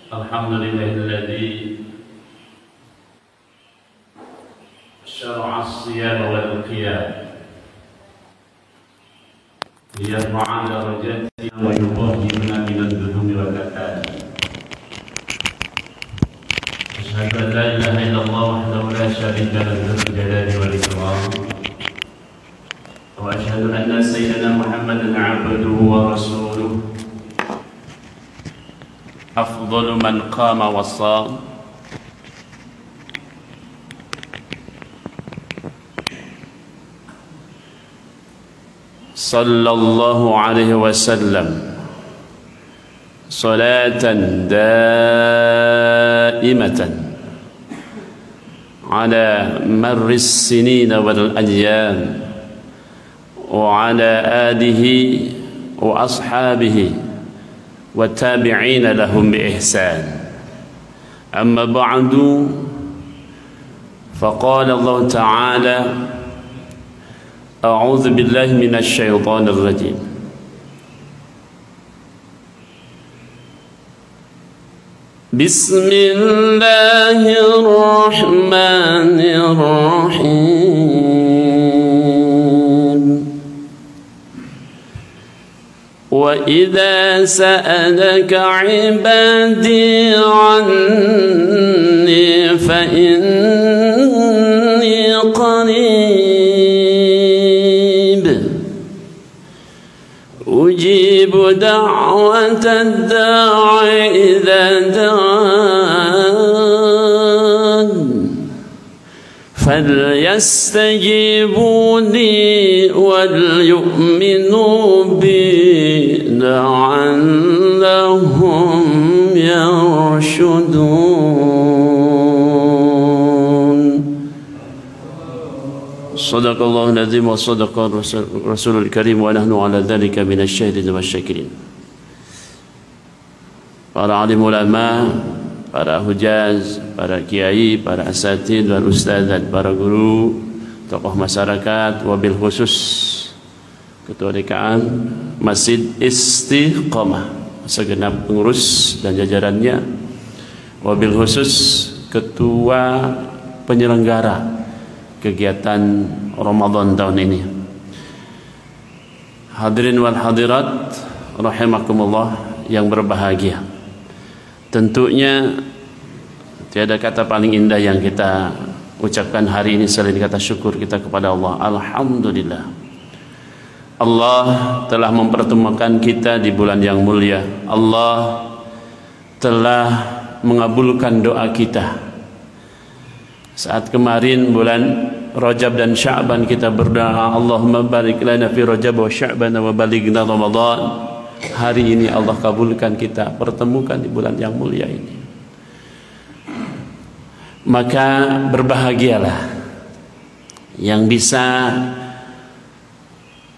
Alhamdulillahilladzi syara'a as-siyam wal qiyam liyarfa'a darajatina wa yutahhirna min adh-dhunubi wal khataya. Asyhadu an la ilaha illallah wahdahu la syarika lahu dzul jalali wal ikram. Wa asyhadu anna sayyidana Muhammadan 'abduhu wa rasuluhu. Afdalu man qama wa sham. Sallallahu alaihi wasallam salatan daimatan ala marri as-sinin wal ayyam wa ala alihi wa ashabihi والتابعين لهم بإحسان. أما بعد فقال الله تعالى أعوذ بالله من الشيطان الرجيم بسم الله الرحمن الرحيم وَإِذَا سَأَلَكَ عِبَادِي عَنِّي فَإِنِّي قَرِيبٌ أُجِيبُ دَعْوَةَ الدَّاعِ إِذَا دَعَانِ فَلْيَسْتَجِيبُوا لِي وَلْيُؤْمِنُوا بِي لعلهم يرشدون. صدق الله العظيم وصدق الرسول الكريم ونحن على ذلك من الشاهدين والشاكرين. Para alim ulama, para hujaz, para kiai, para asatidz dan ustadzat, para guru, tokoh masyarakat, wabil khusus Ketua DKM Masjid Istiqomah, segenap pengurus dan jajarannya, wabil khusus Ketua penyelenggara kegiatan Ramadan tahun ini. Hadirin wal hadirat rahimakumullah yang berbahagia. Tentunya tiada kata paling indah yang kita ucapkan hari ini selain kata syukur kita kepada Allah. Alhamdulillah, Allah telah mempertemukan kita di bulan yang mulia. Allah telah mengabulkan doa kita. Saat kemarin bulan Rajab dan Sya'ban kita berdoa, Allahumma barik lana fi Rajab wa Sya'ban wa balighna Ramadan. Hari ini Allah kabulkan kita, pertemukan di bulan yang mulia ini. Maka berbahagialah yang bisa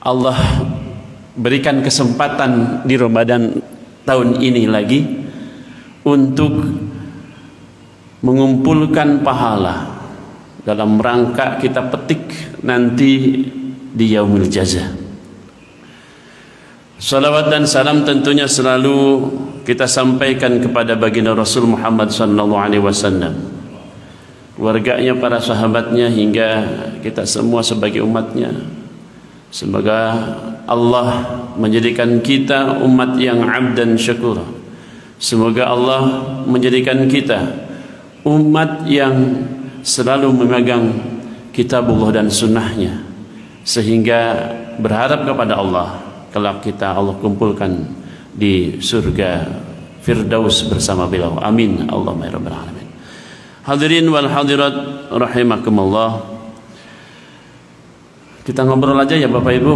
Allah berikan kesempatan di Ramadan tahun ini lagi untuk mengumpulkan pahala dalam rangka kita petik nanti di Yaumul Jaza. Salawat dan salam tentunya selalu kita sampaikan kepada baginda Rasul Muhammad SAW, keluarganya, para sahabatnya, hingga kita semua sebagai umatnya. Semoga Allah menjadikan kita umat yang abdan syakur. Semoga Allah menjadikan kita umat yang selalu memegang kitabullah dan sunnahnya, sehingga berharap kepada Allah kelak kita Allah kumpulkan di surga Firdaus bersama beliau. Amin Allahumma ya rabbal alamin. Hadirin wal hadirat rahimakumullah. Kita ngobrol aja ya Bapak Ibu.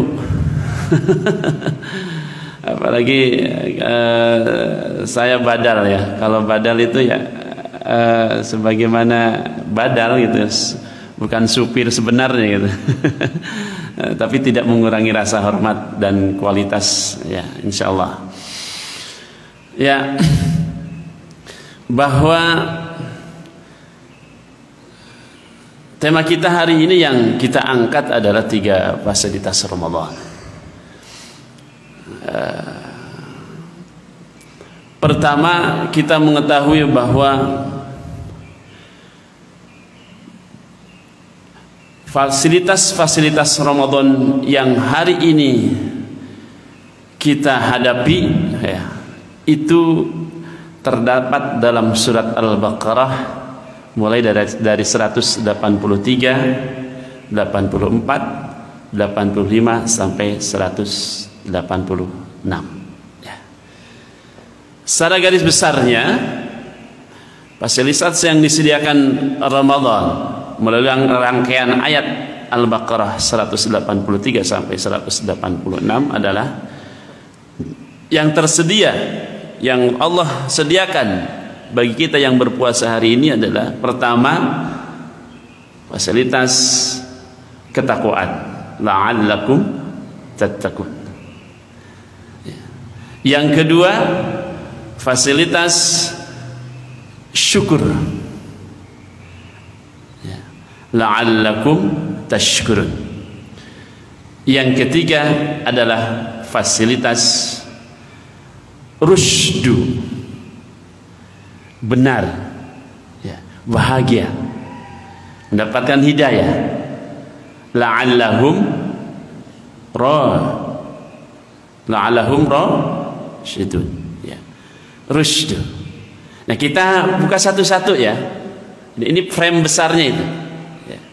Apalagi saya badal ya. Kalau badal itu ya sebagaimana badal gitu, bukan supir sebenarnya gitu. Tapi tidak mengurangi rasa hormat dan kualitas ya, insyaallah. Ya, bahwa tema kita hari ini yang kita angkat adalah 3 fasilitas Ramadan. Pertama, kita mengetahui bahwa fasilitas-fasilitas Ramadan yang hari ini kita hadapi ya, itu terdapat dalam surat Al-Baqarah mulai dari 183, 84, 85 sampai 186 ya. Secara garis besarnya fasilitas yang disediakan Ramadan melalui rangkaian ayat Al-Baqarah 183 sampai 186 adalah yang tersedia, yang Allah sediakan bagi kita yang berpuasa hari ini adalah pertama, fasilitas ketakwaan, la'allakum tattaqun. Yang kedua, fasilitas syukur, la'allakum tashkurun. Yang ketiga adalah fasilitas rusydu, benar ya, bahagia, mendapatkan hidayah, la'allahum rasyidun ya, rusydu. Nah, kita buka satu-satu ya, ini frame besarnya itu ya.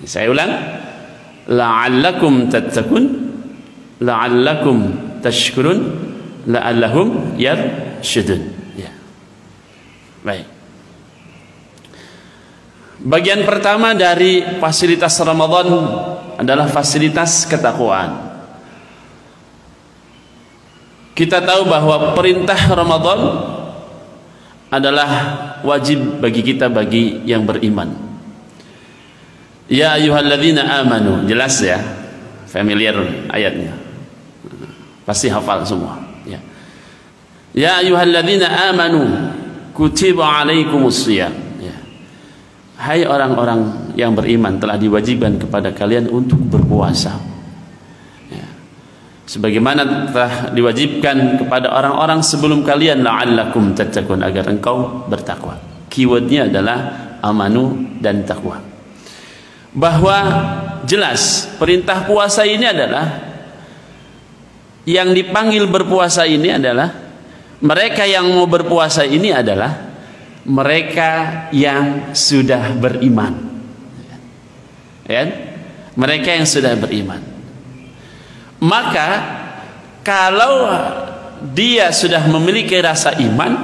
Saya ulang, la'allakum tattaqun, la'allakum tashkurun, la'allahum yarsyudun ya. Baik, bagian pertama dari fasilitas Ramadan adalah fasilitas ketakwaan. Kita tahu bahwa perintah Ramadan adalah wajib bagi kita, bagi yang beriman. Ya ayyuhalladzina amanu, jelas ya, familiar ayatnya, pasti hafal semua ya. Ya ayyuhalladzina amanu kutiba alaikumus shiyam ya. Hai orang-orang yang beriman, telah diwajibkan kepada kalian untuk berpuasa ya. Sebagaimana telah diwajibkan kepada orang-orang sebelum kalian, la'allakum tattaqun, agar engkau bertakwa. Keywordnya adalah amanu dan takwa. Bahwa jelas perintah puasa ini adalah, yang dipanggil berpuasa ini adalah, mereka yang mau berpuasa ini adalah mereka yang sudah beriman ya? Mereka yang sudah beriman. Maka kalau dia sudah memiliki rasa iman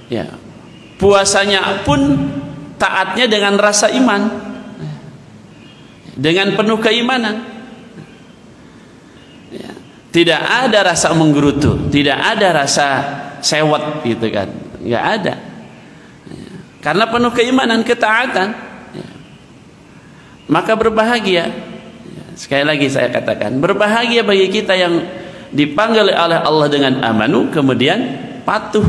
ya, puasanya pun taatnya dengan rasa iman, dengan penuh keimanan ya. Tidak ada rasa menggerutu, tidak ada rasa sewot gitu kan, nggak ada ya. Karena penuh keimanan, ketaatan ya. Maka berbahagia ya. Sekali lagi saya katakan, berbahagia bagi kita yang dipanggil oleh Allah dengan amanu, kemudian patuh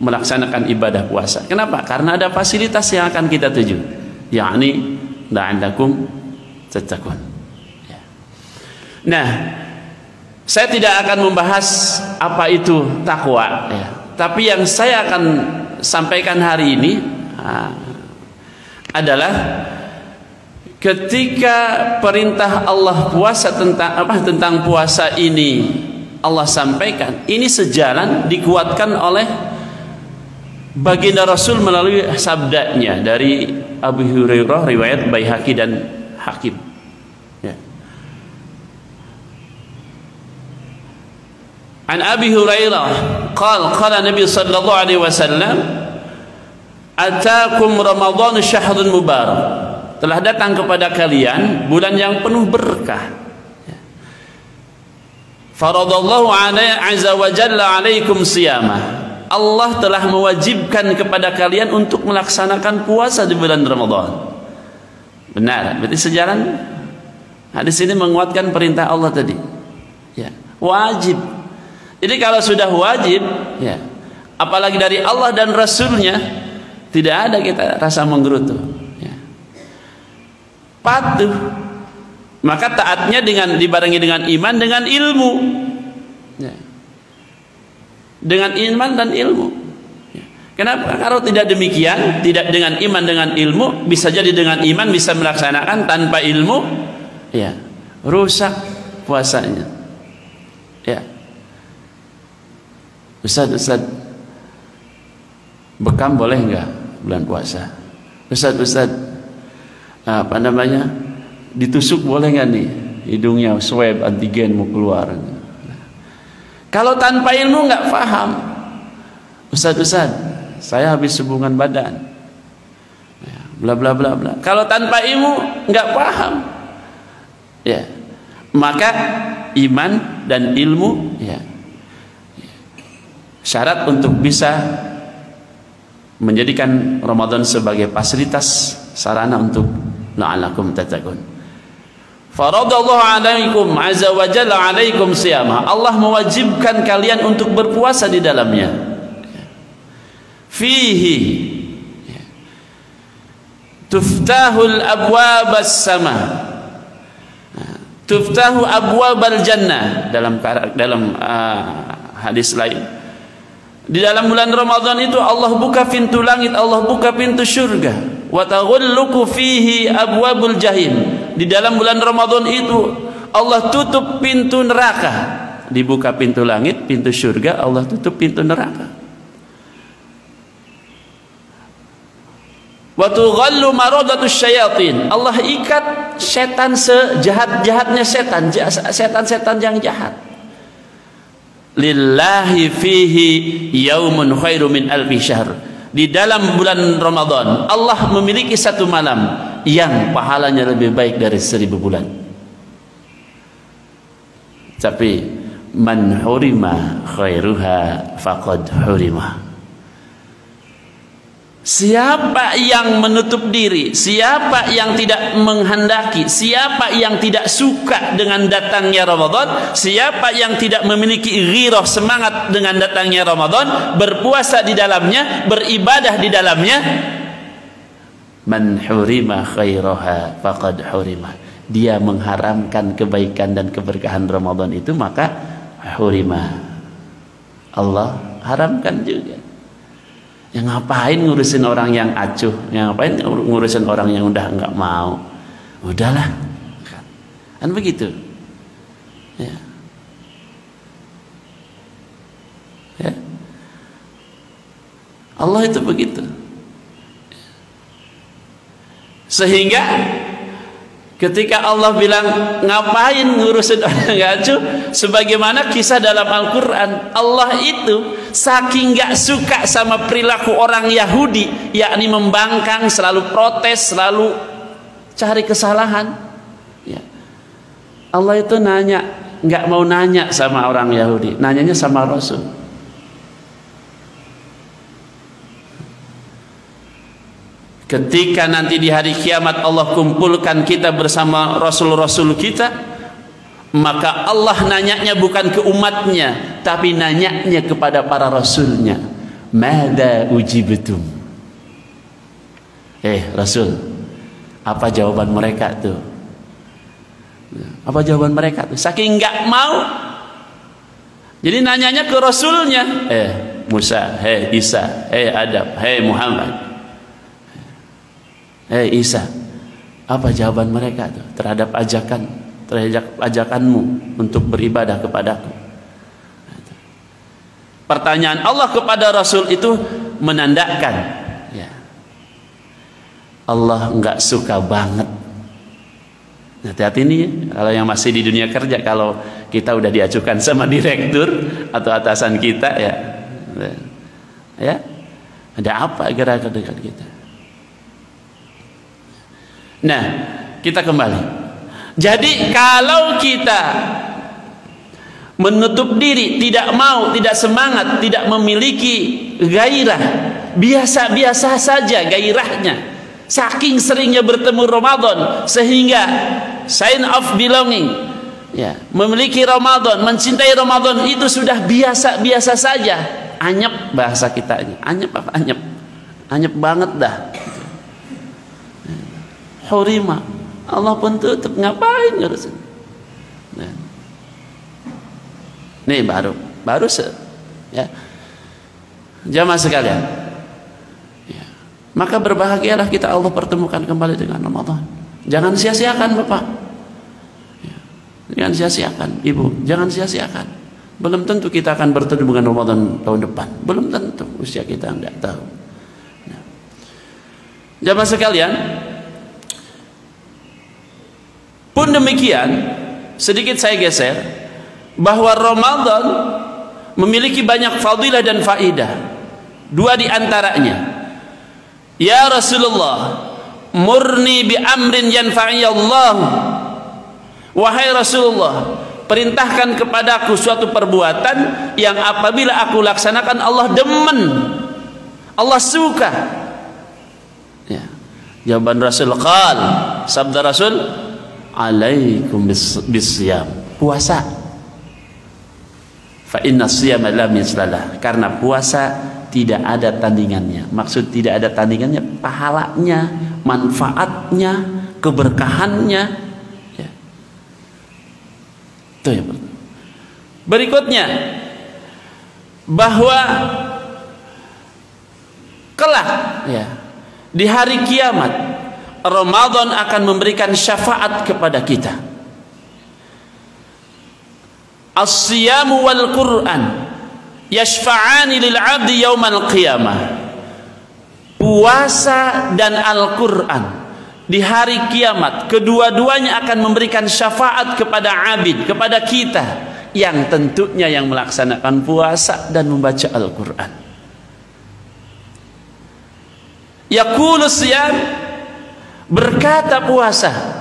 melaksanakan ibadah puasa. Kenapa? Karena ada fasilitas yang akan kita tuju, yakni la'allakum tattaqun ya. Nah, saya tidak akan membahas apa itu takwa ya. Tapi yang saya akan sampaikan hari ini adalah ketika perintah Allah puasa tentang puasa ini Allah sampaikan, ini sejalan dikuatkan oleh baginda Rasul melalui sabdanya dari Abu Hurairah, riwayat Baihaqi dan Hakim ya. An Abi Hurairah qala Nabi sallallahu alaihi wasallam, ataakum Ramadan syahrun mubarak, telah datang kepada kalian bulan yang penuh berkah. Faradallahu azza wa jalla alaikum siyamah, Allah telah mewajibkan kepada kalian untuk melaksanakan puasa di bulan Ramadan. Benar, berarti sejalan hadis ini menguatkan perintah Allah tadi ya, wajib. Jadi kalau sudah wajib ya, apalagi dari Allah dan Rasulnya, tidak ada kita rasa menggerutu ya. Patuh, maka taatnya dibarengi dengan iman, dengan ilmu ya. dengan iman dan ilmu. Kenapa? Kalau tidak demikian, tidak dengan iman dengan ilmu, bisa jadi dengan iman bisa melaksanakan, tanpa ilmu, ya rusak puasanya. Ya, Ustaz, bekam boleh enggak bulan puasa? Ustaz, apa namanya? Ditusuk boleh enggak nih? Hidungnya swab antigen mau keluar. Kalau tanpa ilmu enggak paham. Ustaz, saya habis hubungan badan. Bla bla bla bla. Kalau tanpa ilmu enggak paham. Ya. Maka iman dan ilmu ya syarat untuk bisa menjadikan Ramadan sebagai fasilitas sarana untuk la'allakum tattaqun. Faradallahu alaikum azza wa jalla alaikum siyama. Allah mewajibkan kalian untuk berpuasa di dalamnya. Fihi tuftahul abwabas sama. Tuftahu abwabal jannah dalam hadis lain. Di dalam bulan Ramadan itu Allah buka pintu langit, Allah buka pintu surga. Wa taghulluku fihi abwabul jahim. Di dalam bulan Ramadan itu Allah tutup pintu neraka. Dibuka pintu langit, pintu surga, Allah tutup pintu neraka. Wa tughallu maradatus syayatin. Allah ikat setan sejahat-jahatnya setan yang jahat. Lillahi fihi yaumun khairu min alfi syahr. Di dalam bulan Ramadan Allah memiliki satu malam yang pahalanya lebih baik dari 1000 bulan. Tapi man hurima khairuha faqad hurima. Siapa yang menutup diri, siapa yang tidak menghendaki, siapa yang tidak suka dengan datangnya Ramadan, siapa yang tidak memiliki ghirah, semangat dengan datangnya Ramadan, berpuasa di dalamnya, beribadah di dalamnya, man hurima khairaha faqad hurima. Dia mengharamkan kebaikan dan keberkahan Ramadan itu, maka hurima. Allah haramkan juga. Yang ngapain ngurusin orang yang acuh, yang ngapain ngurusin orang yang udah nggak mau, udahlah, kan begitu ya. Ya, Allah itu begitu, sehingga ketika Allah bilang ngapain ngurusin orang yang acuh, sebagaimana kisah dalam Al-Quran, Allah itu saking gak suka sama perilaku orang Yahudi, yakni membangkang, selalu protes, selalu cari kesalahan ya. Allah itu nanya, gak mau nanya sama orang Yahudi, nanyanya sama Rasul. Ketika nanti di hari kiamat Allah kumpulkan kita bersama Rasul-Rasul kita, maka Allah nanyanya bukan ke umatnya, tapi nanyanya kepada para Rasulnya. Mada ujibtum? Rasul, apa jawaban mereka tuh? Apa jawaban mereka tuh? Saking nggak mau, jadi nanyanya ke Rasulnya. Musa, Isa, Adam, Muhammad, Isa, apa jawaban mereka tuh terhadap ajakanmu untuk beribadah kepadaku? Pertanyaan Allah kepada Rasul itu menandakan ya, Allah nggak suka banget. Hati-hati nih kalau yang masih di dunia kerja, kalau kita udah diajukan sama direktur atau atasan kita ya ada apa gerak dekat kita. Nah, kita kembali. Jadi kalau kita menutup diri, tidak mau, tidak semangat, tidak memiliki gairah, biasa-biasa saja gairahnya, saking seringnya bertemu Ramadan sehingga sign of belonging ya, memiliki Ramadan, mencintai Ramadan itu sudah biasa-biasa saja, anyep bahasa kita ini. Anyep apa anyep? Anyep banget dah. Hurima, Allah pun tutup, ngapain ngurusin? Nih baru ya. Jamaah sekalian, ya. Maka berbahagialah kita, Allah pertemukan kembali dengan Ramadan. Jangan sia-siakan Bapak, ya. Jangan sia-siakan Ibu, jangan sia-siakan. Belum tentu kita akan bertemu dengan Ramadan tahun depan, belum tentu, usia kita enggak tahu, ya. Jamaah sekalian, pun demikian, sedikit saya geser bahwa Ramadan memiliki banyak fadilah dan faidah. Dua di antaranya, ya Rasulullah, murni bi amrin yanfa'i Allah. Wahai Rasulullah, perintahkan kepadaku suatu perbuatan yang apabila aku laksanakan Allah demen, Allah suka. Ya. Jawaban Rasul, qal, sabda Rasul, alaikum bisyam, puasa. Fa inna siyama la mislalah, karena puasa tidak ada tandingannya. Maksud tidak ada tandingannya, pahalanya, manfaatnya, keberkahannya, ya. Itu yang pertama. Berikutnya, bahwa kelak, ya, di hari kiamat Ramadan akan memberikan syafaat kepada kita. As-siyamu wal Qur'an yashfa'ani lil 'abdi yaumal qiyamah. Puasa dan Al-Qur'an di hari kiamat, kedua-duanya akan memberikan syafaat kepada abid, kepada kita yang tentunya yang melaksanakan puasa dan membaca Al-Qur'an. Yaqulu siyam, berkata puasa,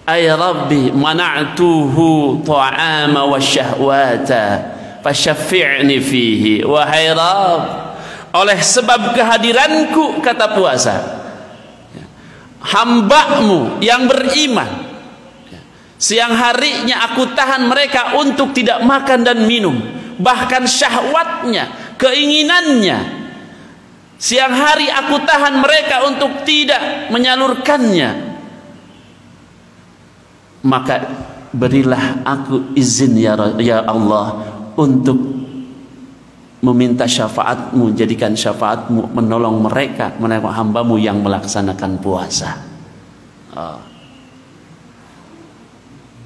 ay rabbi mana'tuhu ta'ama wa syahwata fasyaffi'ni fihi. Wahai Rabb, oleh sebab kehadiranku, kata puasa, hamba-Mu yang beriman, siang harinya aku tahan mereka untuk tidak makan dan minum, bahkan syahwatnya, keinginannya, siang hari aku tahan mereka untuk tidak menyalurkannya. Maka berilah aku izin ya Allah untuk meminta syafaat-Mu, jadikan syafaat-Mu menolong mereka, menolong hamba-Mu yang melaksanakan puasa. Oh.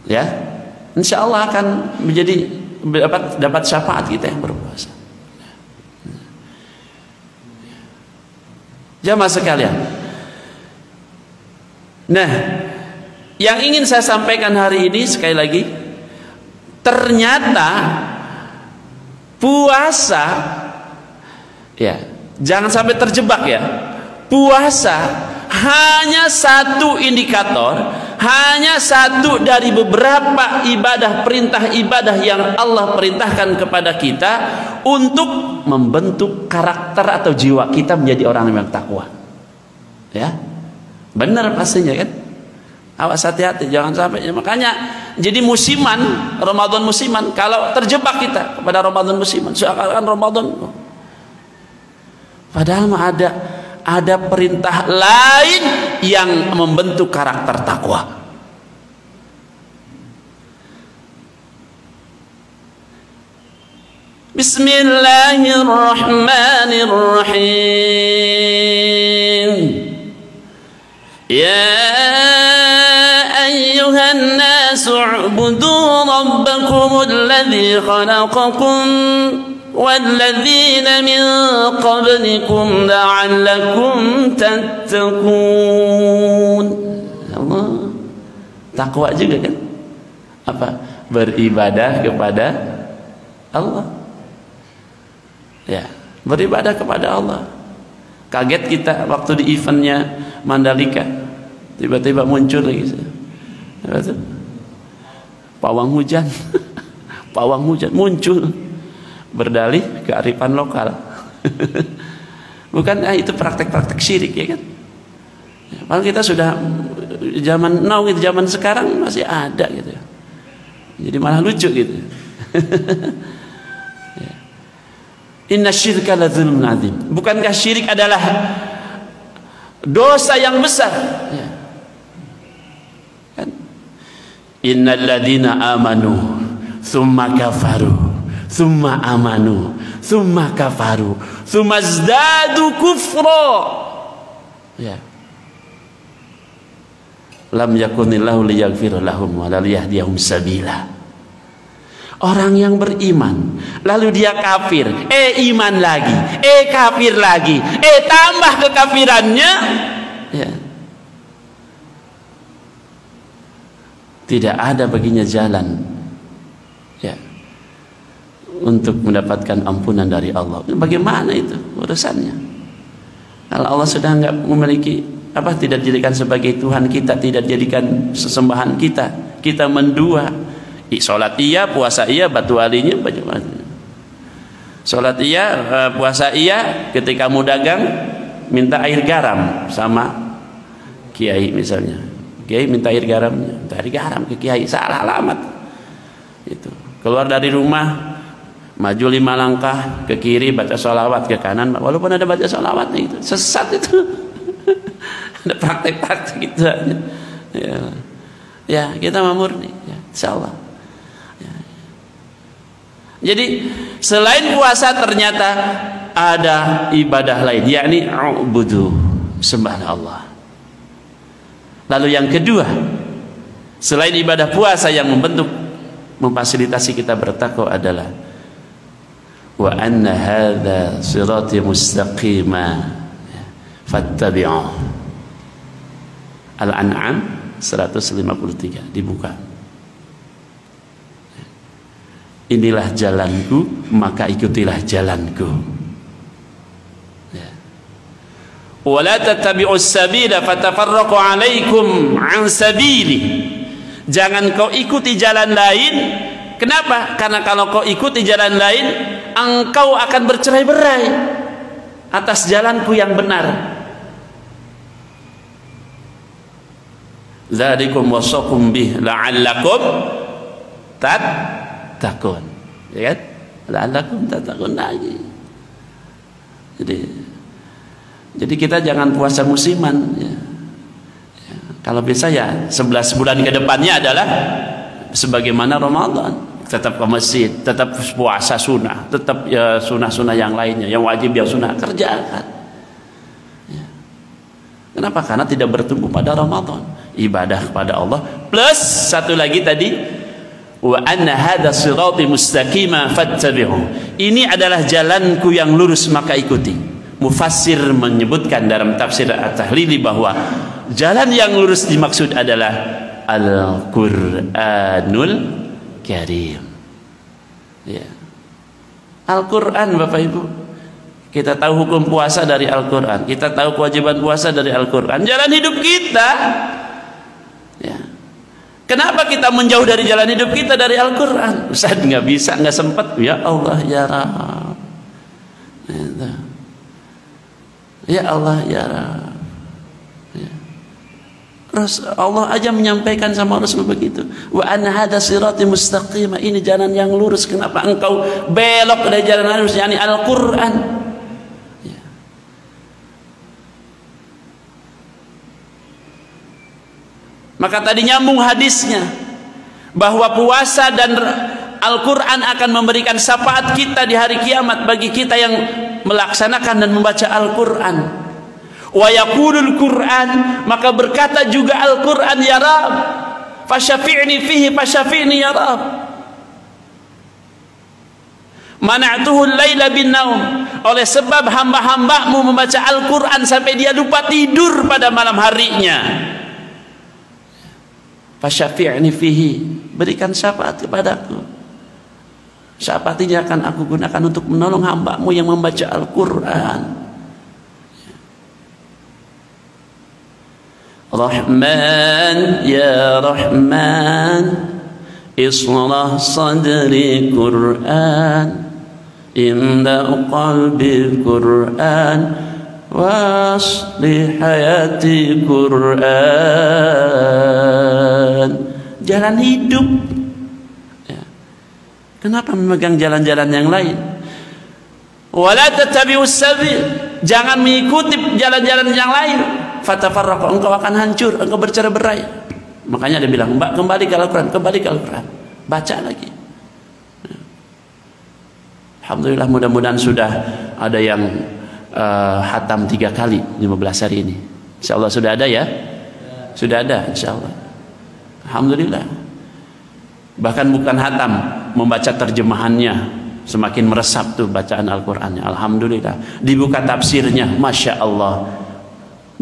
Ya, insya Allah akan menjadi dapat syafaat kita yang berpuasa. Jamaah sekalian, nah, yang ingin saya sampaikan hari ini sekali lagi, ternyata puasa, ya, jangan sampai terjebak ya. Puasa hanya satu indikator, hanya satu dari beberapa ibadah, perintah ibadah yang Allah perintahkan kepada kita untuk membentuk karakter atau jiwa kita menjadi orang yang takwa. Ya, benar pastinya kan? Awas hati-hati, jangan sampai. Makanya jadi musiman, Ramadan musiman. Kalau terjebak kita kepada Ramadan musiman, seakan-akan Ramadan, padahal mah ada perintah lain yang membentuk karakter takwa. Bismillahirrahmanirrahim. Ya ayyuhan nasu u'budu rabbakumul ladzi khalaqakum walladzina min qablikum la'allakum tattaqun. Allah, takwa juga kan? Apa? Beribadah kepada Allah. Ya, beribadah kepada Allah. Kaget kita waktu di eventnya Mandalika, tiba-tiba muncul lagi pawang hujan. Pawang hujan muncul, berdalih kearifan lokal. Bukan itu praktek-praktek syirik ya kan? Padahal kita sudah zaman now gitu, zaman sekarang masih ada gitu. Jadi malah lucu gitu. Inna syirka la dzulmun adzim. Bukankah syirik adalah dosa yang besar? Ya. Kan? Innal ladzina amanu tsumma kafaru thumma amanu, thumma kafaru, thumma zdadu kufra. Ya. Lam yakunillahu liyaghfir lahum wa la liyahdiyahum sabila. Orang yang beriman lalu dia kafir, iman lagi, kafir lagi, tambah kekafirannya, ya. Tidak ada baginya jalan, ya, untuk mendapatkan ampunan dari Allah. Bagaimana itu urusannya? Kalau Allah sudah enggak memiliki tidak dijadikan sebagai Tuhan kita, tidak jadikan sesembahan kita, kita mendua. Sholat iya, puasa iya, batu alinya bagaimana? Sholat iya, puasa iya, ketika mau dagang minta air garam sama kiai misalnya. Kiai minta air garamnya, minta air garam ke kiai, salah alamat. Itu. Keluar dari rumah, maju 5 langkah ke kiri baca sholawat, ke kanan walaupun ada baca sholawatnya itu sesat itu. Ada praktek-praktek gitu aja. Ya, kita murni, ya, insyaallah. Jadi selain puasa ternyata ada ibadah lain, yakni ubudu, sembahlah Allah. Lalu yang kedua, selain ibadah puasa yang memfasilitasi kita bertakwa adalah wa anna hadza sirati mustaqima fattabi'uh. Al-An'am 153 dibuka. Inilah jalanku, maka ikutilah jalanku. Ya. Wala tattabi'us sabila fatafarraqu 'alaikum 'an sabili. Jangan kau ikuti jalan lain. Kenapa? Karena kalau kau ikuti jalan lain, engkau akan bercerai-berai atas jalanku yang benar. Dzalikum wasaqum bih la'allakum takun, ya kan? La'allakum tattaqun lagi. Jadi kita jangan puasa musiman, ya. Ya, kalau bisa ya 11 bulan ke depannya adalah sebagaimana Ramadan, tetap ke masjid, tetap puasa sunnah, tetap ya sunnah-sunnah yang lainnya, yang wajib yang sunnah kerjakan. Ya. Kenapa? Karena tidak bertumbuh pada Ramadan, ibadah kepada Allah plus satu lagi tadi, wa anna hadza sirati mustaqima fattabi'u. Ini adalah jalanku yang lurus maka ikuti. Mufassir menyebutkan dalam tafsir At-Tahlili bahwa jalan yang lurus dimaksud adalah Al-Qur'anul Karim. Ya. Al-Qur'an Bapak Ibu. Kita tahu hukum puasa dari Al-Qur'an, kita tahu kewajiban puasa dari Al-Qur'an. Jalan hidup kita, ya. Kenapa kita menjauh dari jalan hidup kita dari Al-Quran? Ustaz nggak bisa, nggak sempat. Ya Allah ya Rabb, ya Allah ya Rabb. Ya. Allah aja menyampaikan sama Rasul begitu. Wa anna hadza sirati mustaqima. Ini jalan yang lurus. Kenapa engkau belok dari jalan yang lurus? Yani Al-Quran. Ya. Maka tadi nyambung hadisnya bahwa puasa dan Al-Quran akan memberikan syafaat kita di hari kiamat bagi kita yang melaksanakan dan membaca Al-Quran. Wa yaqulul Quran, maka berkata juga Al-Quran, ya Rabb, fasyafi'ni fihi fasyafi'ni ya Rabb. Mana'tuhu al-laila bin naum, oleh sebab hamba-hambamu membaca Al-Quran sampai dia lupa tidur pada malam harinya. Fasyafi'ni fihi, berikan syafaat kepadaku. Syafaat ini akan aku gunakan untuk menolong hambamu yang membaca Al-Quran. Rahman ya Rahman, ishrah sadri Quran, inda qalbi Quran, wasli hayati Quran. Jalan hidup, ya. Kenapa memegang jalan-jalan yang lain? Wala tattabi'us sabil, jangan mengikuti jalan-jalan yang lain. Fatafarraqu, engkau akan hancur, engkau bercerai-berai. Makanya dia bilang, Mbak, kembali ke Al-Quran, kembali ke Al-Quran, baca lagi. Alhamdulillah, mudah-mudahan sudah ada yang hatam 3 kali 15 hari ini. Insya Allah sudah ada ya? Sudah ada insya Allah. Alhamdulillah. Bahkan bukan hatam, membaca terjemahannya semakin meresap tuh bacaan Al-Qurannya. Alhamdulillah. Dibuka tafsirnya, Masya Allah.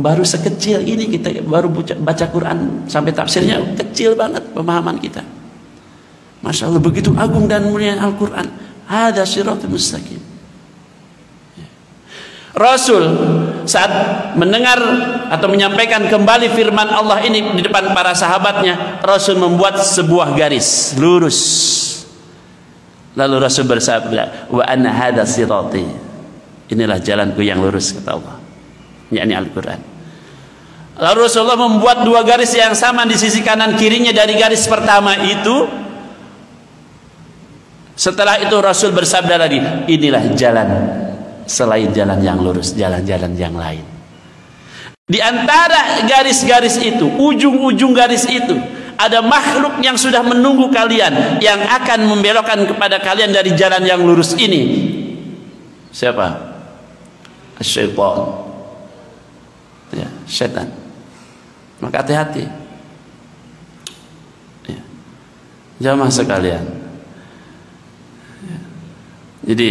Baru sekecil ini kita baru baca Quran sampai tafsirnya kecil banget pemahaman kita. Masya Allah, begitu agung dan mulia Al-Quran. Hadza shiratul mustaqim. Rasul saat mendengar atau menyampaikan kembali firman Allah ini di depan para sahabatnya, Rasul membuat sebuah garis lurus. Lalu Rasul bersabda, wa anna hadza sirati. Inilah jalanku yang lurus, kata Allah, yakni Al-Quran. Lalu Rasulullah membuat 2 garis yang sama di sisi kanan kirinya dari garis pertama itu. Setelah itu Rasul bersabda lagi, inilah jalan selain jalan yang lurus, jalan-jalan yang lain. Di antara garis-garis itu, ujung-ujung garis itu, ada makhluk yang sudah menunggu kalian, yang akan membelokkan kepada kalian dari jalan yang lurus ini. Siapa? Syaitan. Ya, syaitan. Maka hati-hati. Ya. Jamaah sekalian. Ya. Jadi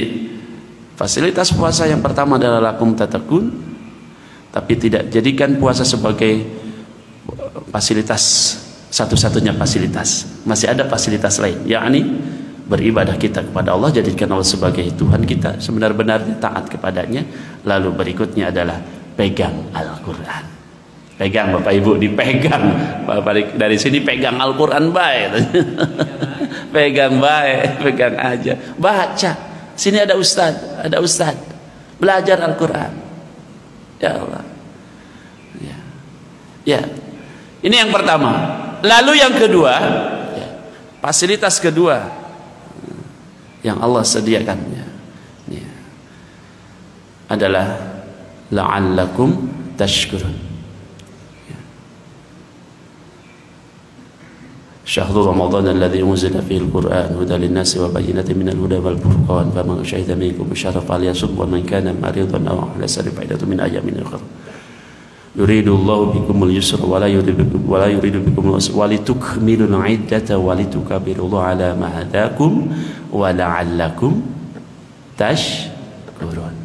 fasilitas puasa yang pertama adalah lakum tatakun, tapi tidak jadikan puasa sebagai fasilitas satu-satunya fasilitas. Masih ada fasilitas lain, yakni beribadah kita kepada Allah, jadikan Allah sebagai Tuhan kita sebenar-benarnya, taat kepadanya. Lalu berikutnya adalah pegang Al-Quran. Pegang Bapak Ibu, dipegang. Bapak dari sini pegang Al-Quran baik. Pegang baik, pegang aja. Baca. Sini ada ustad, belajar Al-Quran. Ya Allah. Ya. Ya. Ini yang pertama. Lalu yang kedua, ya, fasilitas kedua yang Allah sediakan, ya, adalah la'allakum tashkurun. Syahrul Ramadan alladzi unzila fihi al-Qur'an hudan lin-nasi wa bayyinatin minal huda wal furqan faman syahida minkum asyara falyasum wa man kana maridan aw ala safarin fa'iddatun min ayyamin ukhra yuridullahu bikumul yusra wa la yuridu bikumul usra wa litukmilul 'iddata wa litukabbirullaha 'ala ma hadakum wa la'allakum tashkurun.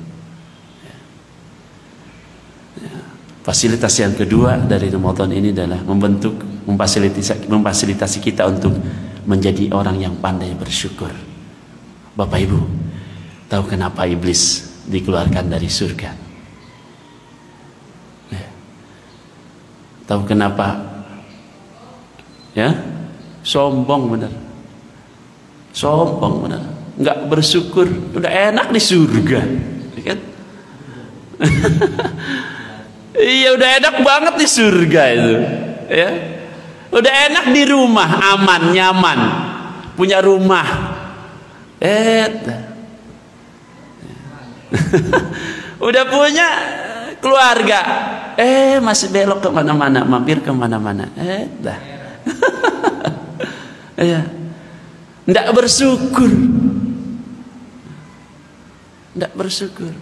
Fasilitas yang kedua dari Ramadan ini adalah memfasilitasi kita untuk menjadi orang yang pandai bersyukur. Bapak Ibu, tahu kenapa iblis dikeluarkan dari surga? Tahu kenapa? Ya, sombong benar. Sombong benar. Enggak bersyukur, udah enak di surga, kan? Iya, udah enak banget di surga itu, ya. Udah enak di rumah, aman, nyaman, punya rumah. Udah punya keluarga. Masih belok kemana-mana, mampir kemana-mana. Ya. Nggak bersyukur. Nggak bersyukur.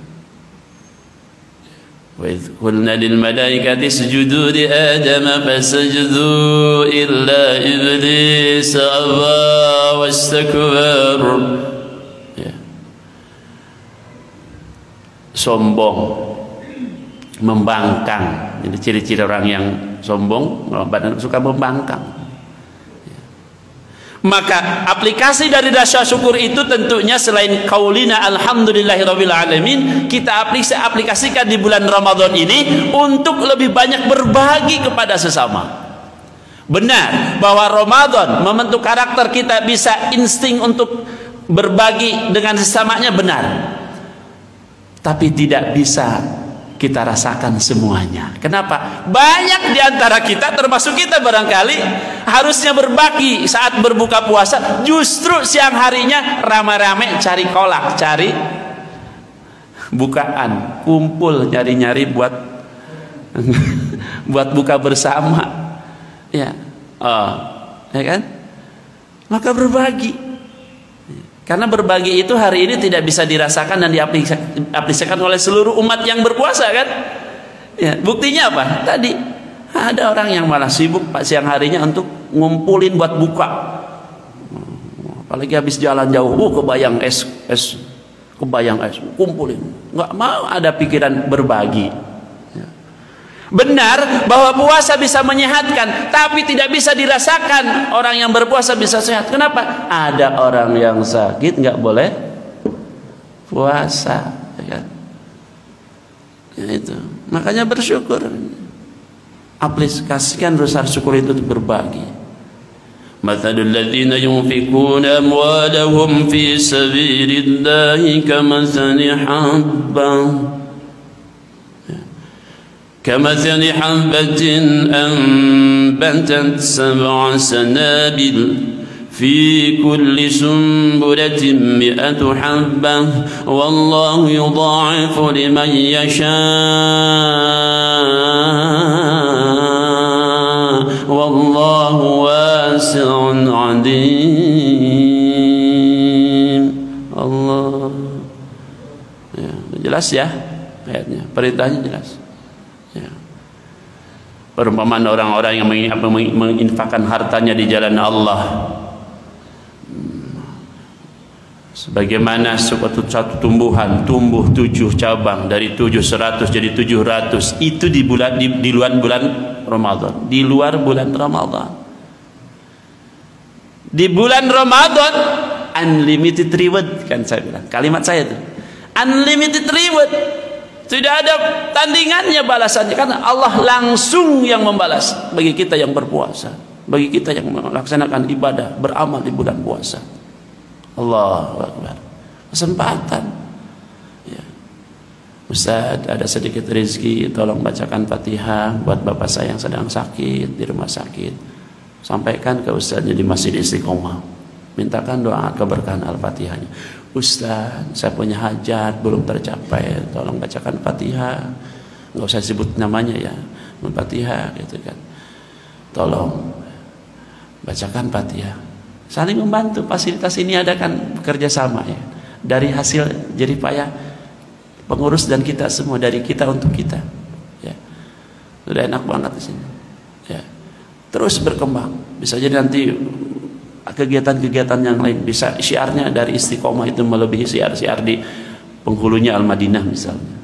وَإِذْ قُلْنَا لِلْمَلَائِكَةِ اسْجُدُوا لِآدَمَ فَسَجَدُوا إِلَّا إِبْلِيسَ أَبَى وَاسْتَكْبَرَ. Ya. Sombong, membangkang. Ini ciri-ciri orang yang sombong, suka membangkang. Maka aplikasi dari rasa syukur itu tentunya selain qaulina alhamdulillahirabbil alamin, kita aplikasikan di bulan Ramadan ini untuk lebih banyak berbagi kepada sesama. Benar bahwa Ramadan membentuk karakter kita, bisa insting untuk berbagi dengan sesamanya, benar. Tapi tidak bisa kita rasakan semuanya. Kenapa? Banyak di antara kita, termasuk kita barangkali, harusnya berbagi saat berbuka puasa, justru siang harinya rame-rame cari kolak, cari bukaan, kumpul nyari-nyari buat buat buka bersama. Ya. Ya kan? Maka berbagi. Karena berbagi itu hari ini tidak bisa dirasakan dan diaplikasikan oleh seluruh umat yang berpuasa kan? Ya, buktinya apa? Tadi ada orang yang malah sibuk siang harinya untuk ngumpulin buat buka. Apalagi habis jalan jauh, kebayang es, kumpulin. Nggak mau ada pikiran berbagi. Benar bahwa puasa bisa menyehatkan, tapi tidak bisa dirasakan. Orang yang berpuasa bisa sehat. Kenapa? Ada orang yang sakit nggak boleh puasa, ya kan? Ya itu. Makanya bersyukur. Aplikasikan rasa syukur itu untuk berbagi. Mathalul ladzina yunfikuna amwalahum fi sabilillahi kamathali habbah كمثل حبة أنبتت 7 سنابل في كل سنبلة 100 حبة والله يضاعف لمن يشاء والله واسع عليم. Allah ya, jelas ya ayatnya, perintahnya jelas. Perumpamaan orang-orang yang menginfakkan hartanya di jalan Allah, sebagaimana satu tumbuhan tumbuh 7 cabang, dari 700 jadi 700, itu di luar bulan Ramadan. Di luar bulan Ramadan. Di bulan Ramadan unlimited reward, kan saya bilang. Kalimat saya itu unlimited reward. Tidak ada tandingannya balasannya, karena Allah langsung yang membalas bagi kita yang berpuasa, bagi kita yang melaksanakan ibadah, beramal di bulan puasa. Allahu Akbar. Kesempatan ya. Ustaz, ada sedikit rezeki, tolong bacakan Fatihah buat bapak saya yang sedang sakit di rumah sakit. Sampaikan ke Ustaznya di Masjid Istiqomah, mintakan doa keberkahan Al-Fatihahnya. Ustaz, saya punya hajat belum tercapai, tolong bacakan Fatihah. Nggak usah sebut namanya ya, Fatihah gitu kan. Tolong bacakan Fatihah. Saling membantu. Fasilitas ini ada kan kerjasama ya. Dari hasil jerih payah pengurus dan kita semua, dari kita untuk kita. Ya, sudah enak banget di sini. Ya, terus berkembang. Bisa jadi nanti kegiatan-kegiatan yang lain, bisa syiarnya dari Istiqomah itu melebihi syiar-syiar di penghulunya Al-Madinah misalnya.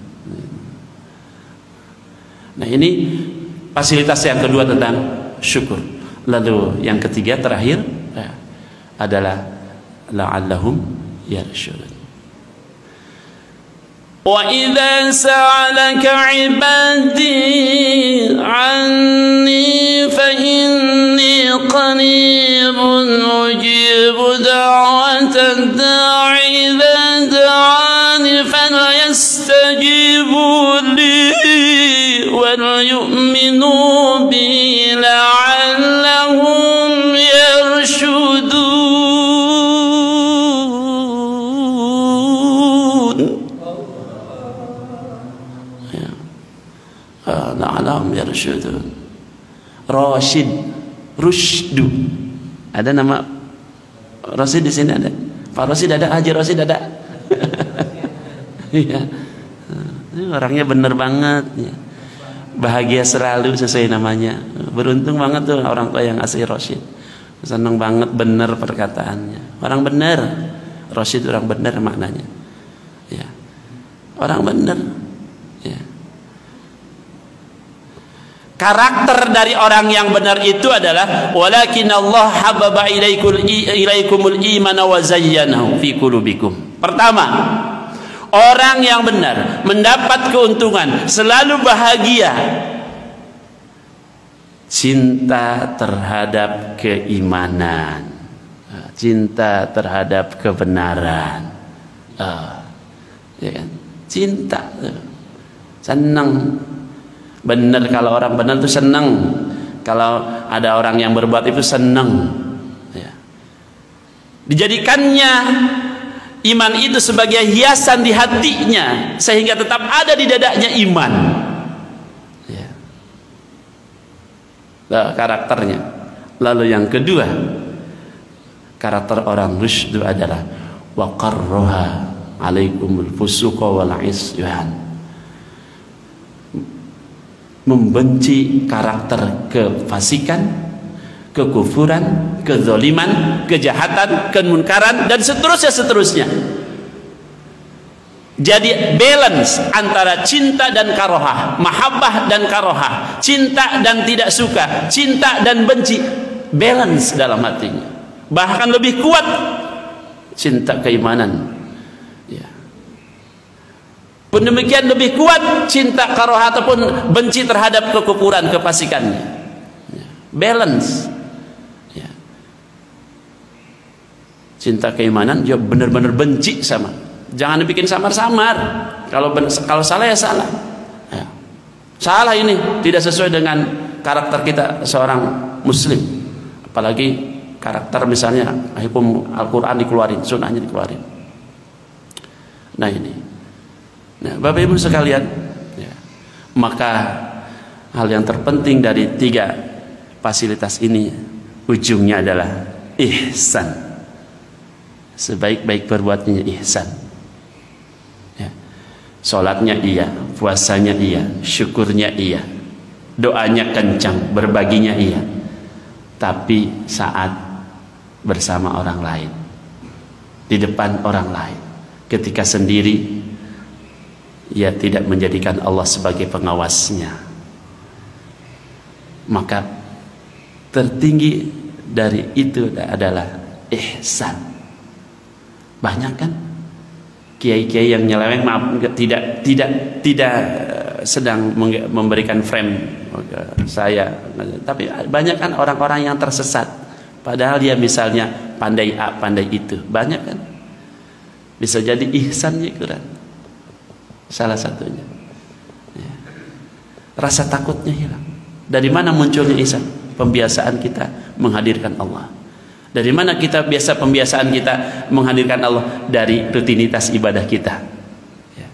Nah, ini fasilitas yang kedua tentang syukur. Lalu yang ketiga terakhir adalah la'allahum yarshudun. Wa idza sa'alaka 'ibadi 'anni fa inni qaribun ujibu da'watad da'i idza da'ani falyastajibu li wal yu'minu bi la'allahum yarshudun. La'allahum yarshudun. Rasyid, rusydu. Ada nama Rasyid di sini ada. Pak Rasyid ada, Haji Rasyid ada. Iya. Orangnya bener banget ya. Bahagia selalu sesuai namanya. Beruntung banget tuh orang tua yang ngasih Rasyid. Seneng banget bener perkataannya. Orang bener. Rasyid orang bener maknanya. Ya. Orang bener. Ya. Karakter dari orang yang benar itu adalah walakin Allah hababa ilaikumul imana wa zayyanahu fi qulubikum. Pertama, orang yang benar mendapat keuntungan, selalu bahagia, cinta terhadap keimanan, cinta terhadap kebenaran, ya kan? Cinta, senang. Benar, kalau orang benar itu senang. Kalau ada orang yang berbuat itu senang ya. Dijadikannya iman itu sebagai hiasan di hatinya, sehingga tetap ada di dadanya iman ya. Nah, karakternya. Lalu yang kedua, karakter orang rusydu adalah wa qarraha alaikumul fusuqa wal isyan. Membenci karakter kefasikan, kekufuran, kezaliman, kejahatan, kemunkaran, dan seterusnya. Jadi balance antara cinta dan karohah, mahabbah dan karohah, cinta dan tidak suka, cinta dan benci, balance dalam hatinya. Bahkan lebih kuat cinta keimanan. Ya. Pun demikian lebih kuat cinta karohah ataupun benci terhadap kekufuran, kefasikannya. Ya. Balance. Ya. Cinta keimanan dia benar-benar benci sama. Jangan dibikin samar-samar. Kalau salah ya salah. Ya. Salah ini tidak sesuai dengan karakter kita seorang muslim. Apalagi karakter misalnya hukum Al-Quran dikeluarin, sunnahnya dikeluarin. Nah ini. Nah, Bapak Ibu sekalian, ya, maka hal yang terpenting dari 3 fasilitas ini ujungnya adalah ihsan. Sebaik-baik perbuatannya ihsan. Sholatnya iya, puasanya iya, syukurnya iya, doanya kencang, berbaginya iya. Tapi saat bersama orang lain, di depan orang lain, ketika sendiri, ia tidak menjadikan Allah sebagai pengawasnya. Maka tertinggi dari itu adalah ihsan. Banyak kan kiai-kiai yang nyeleweng, maaf, tidak sedang memberikan frame saya, tapi banyak kan orang-orang yang tersesat padahal dia misalnya pandai A, pandai itu, banyak kan. Bisa jadi ihsannya kurang, salah satunya ya. Rasa takutnya hilang. Dari mana munculnya ihsan? Pembiasaan kita menghadirkan Allah. Dari mana pembiasaan kita menghadirkan Allah? Dari rutinitas ibadah kita. Ya.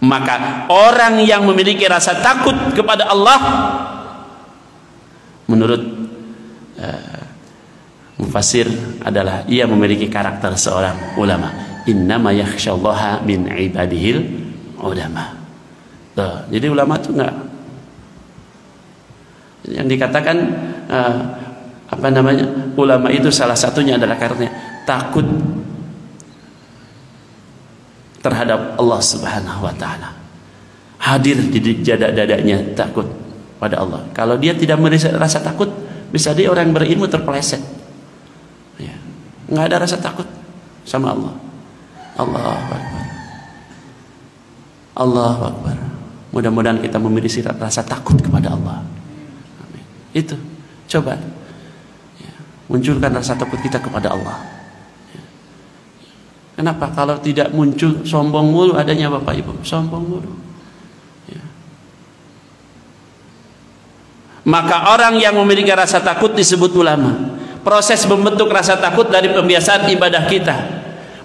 Maka orang yang memiliki rasa takut kepada Allah, menurut mufassir adalah ia memiliki karakter seorang ulama. Innama yakhsyallaha min ibadihil ulama. Jadi ulama itu enggak, yang dikatakan ulama itu salah satunya adalah karena takut terhadap Allah Subhanahu wa taala. Hadir di dadanya takut pada Allah. Kalau dia tidak merasa takut, bisa dia orang berilmu terpeleset. Ya. Enggak ada rasa takut sama Allah. Allahu Akbar. Allahu Akbar. Mudah-mudahan kita memiliki rasa takut kepada Allah. Amin. Itu coba munculkan rasa takut kita kepada Allah. Kenapa? Kalau tidak muncul, sombong mulu adanya Bapak Ibu, sombong mulu. Ya. Maka orang yang memiliki rasa takut disebut ulama. Proses membentuk rasa takut dari pembiasaan ibadah kita.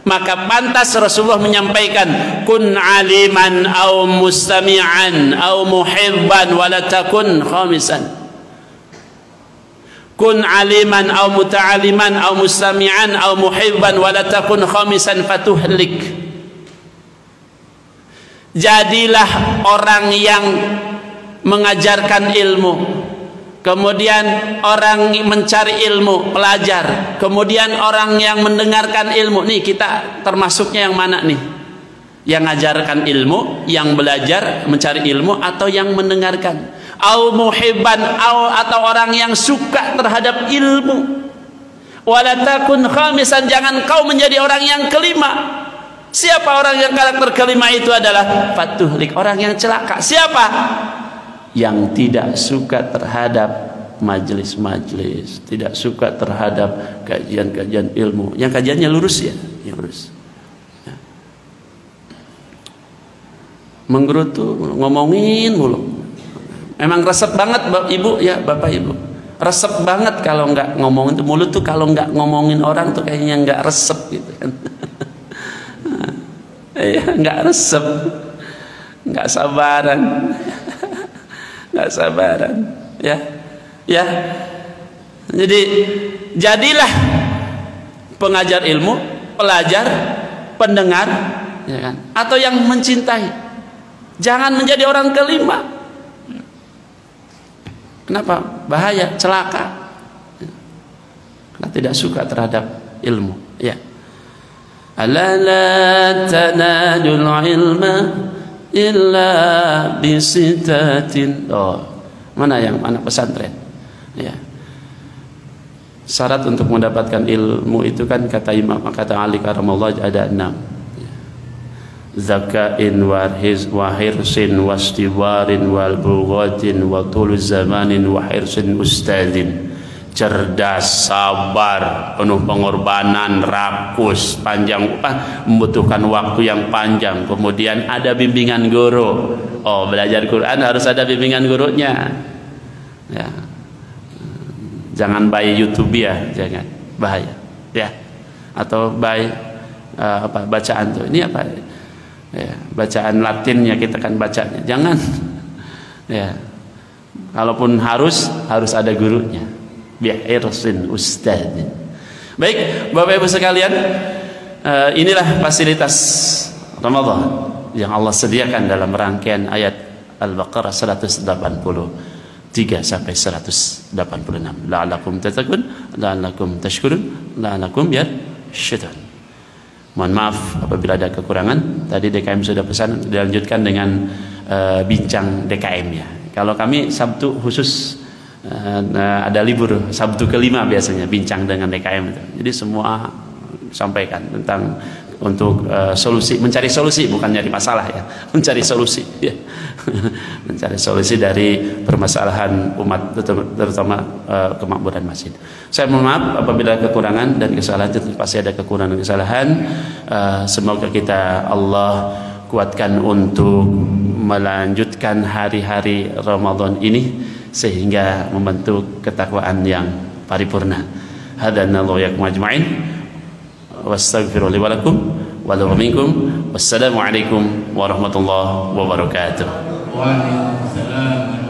Maka pantas Rasulullah menyampaikan, kun aliman au mustami'an au muhibban wala takun khamisan. Kun aliman au muta'aliman au mustami'an au muhibban wa la takun khamisan fatuhlik. Jadilah orang yang mengajarkan ilmu, kemudian orang mencari ilmu, pelajar, kemudian orang yang mendengarkan ilmu. Nih kita termasuknya yang mana nih? Yang mengajarkan ilmu, yang belajar mencari ilmu, atau yang mendengarkan? Au muhibban, atau orang yang suka terhadap ilmu. Wala takun khamisan, jangan kau menjadi orang yang kelima. Siapa orang yang karakter kelima itu adalah fatuhlik, orang yang celaka. Siapa? Yang tidak suka terhadap majelis-majelis, tidak suka terhadap kajian-kajian ilmu. Yang kajiannya lurus ya, yang lurus. Menggerutu, ngomongin mulu. Memang resep banget Ibu ya, Bapak Ibu. Resep banget kalau nggak ngomongin tuh, mulut tuh kalau nggak ngomongin orang tuh kayaknya nggak resep gitu kan. Ya, nggak resep, nggak sabaran, nggak sabaran. Ya, ya. Jadi jadilah pengajar ilmu, pelajar, pendengar, ya kan? Atau yang mencintai. Jangan menjadi orang kelima. Kenapa? Bahaya, celaka. Karena tidak suka terhadap ilmu. Ya. Ala la tanadul ilma illa bisitatin. Oh, mana yang anak pesantren? Ya. Syarat untuk mendapatkan ilmu itu kan kata Ali karamallahu ada 6. Zakain wa hirsin wastiwarin wal bughatin wa tul zamanin wa hirsin ustadin. Cerdas, sabar, penuh pengorbanan, rakus, panjang, membutuhkan waktu yang panjang. Kemudian ada bimbingan guru. Oh, belajar Quran harus ada bimbingan gurunya. Ya. Jangan by YouTube ya, jangan, bahaya. Ya. Atau by bacaan tuh. Ini apa? Ya, bacaan Latinnya kita kan bacanya. Jangan. Ya. Kalaupun harus ada gurunya. Bi'irsin ustadin. Baik, Bapak Ibu sekalian, inilah fasilitas Ramadan yang Allah sediakan dalam rangkaian ayat Al-Baqarah 183 sampai 186. La'alakum tattaqun, la'alakum tashkurun, la'alakum yarsyudun. Mohon maaf apabila ada kekurangan. Tadi DKM sudah pesan dilanjutkan dengan bincang DKM ya. Kalau kami Sabtu khusus ada libur Sabtu kelima biasanya bincang dengan DKM itu. Jadi semua sampaikan tentang untuk solusi, mencari solusi, bukan nyari masalah ya, mencari solusi ya. Mencari solusi dari permasalahan umat, terutama kemakmuran masjid. Saya mohon maaf apabila kekurangan dan kesalahan, tentu pasti ada kekurangan dan kesalahan. Semoga kita Allah kuatkan untuk melanjutkan hari-hari Ramadan ini sehingga membentuk ketakwaan yang paripurna. Hadanallahu yakum ajma'in. Wastaghfiru li wa lakum wa lahu minkum. Wassalamu alaikum warahmatullahi wabarakatuh. Waalaikumsalam.